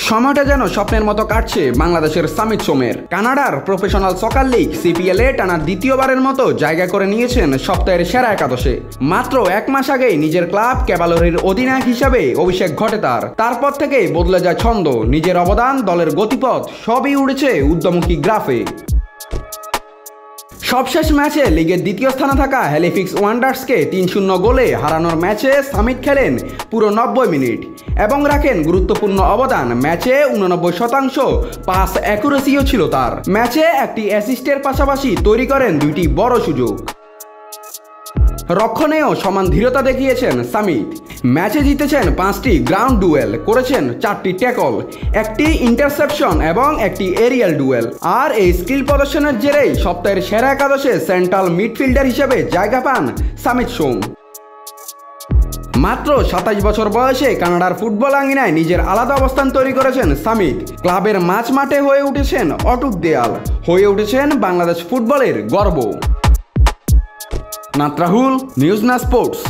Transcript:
সময়টা যেন স্বপ্নের মতো কাটছে বাংলাদেশের সামিত সোমের। কানাডার প্রফেশনাল সকার লিগ সিপিএল-এ টানা দ্বিতীয়বারের মতো জায়গা করে নিয়েছেন সপ্তাহের সেরা একাদশে। মাত্র এক মাস আগেই নিজের ক্লাব ক্যাভালরির অধিনায়ক হিসাবে অভিষেক ঘটে তারপর থেকেই বদলে যায় ছন্দ, নিজের অবদান, দলের গতিপথ সবই উড়েছে ঊর্ধ্বমুখী গ্রাফে। সবশেষ ম্যাচে লিগের দ্বিতীয় স্থানে থাকা হ্যালিফ্যাক্স ওয়ান্ডার্সকে ৩-০ গোলে হারানোর ম্যাচে সামিত খেলেন পুরো ৯০ মিনিট এবং রাখেন গুরুত্বপূর্ণ অবদান। ম্যাচে ৮৯% পাস অ্যাকুরেসিও ছিল তার। ম্যাচে একটি অ্যাসিস্টের পাশাপাশি তৈরি করেন দুইটি বড় সুযোগ। রক্ষণেও সমান ধীরতা দেখিয়েছেন সামিত। ম্যাচে জিতেছেন 5টি গ্রাউন্ড ডুয়েল, করেছেন 4টি ট্যাকল, একটি ইন্টারসেপশন এবং একটি এরিয়াল ডুয়েল। আর এই স্কিল প্রদর্শনের জেরেই সপ্তাহের সেরা একাদশে সেন্ট্রাল মিডফিল্ডার হিসেবে জায়গা পান সামিত সোম। মাত্র ২৭ বছর বয়সে কানাডার ফুটবল আঙ্গিনায় নিজের আলাদা অবস্থান তৈরি করেছেন সামিত। ক্লাবের মাঝ মাঠে হয়ে উঠেছেন অটুট দেয়াল, হয়ে উঠেছেন বাংলাদেশ ফুটবলের গর্ব। নাত রাহুল, নিউজ না স্পোর্টস।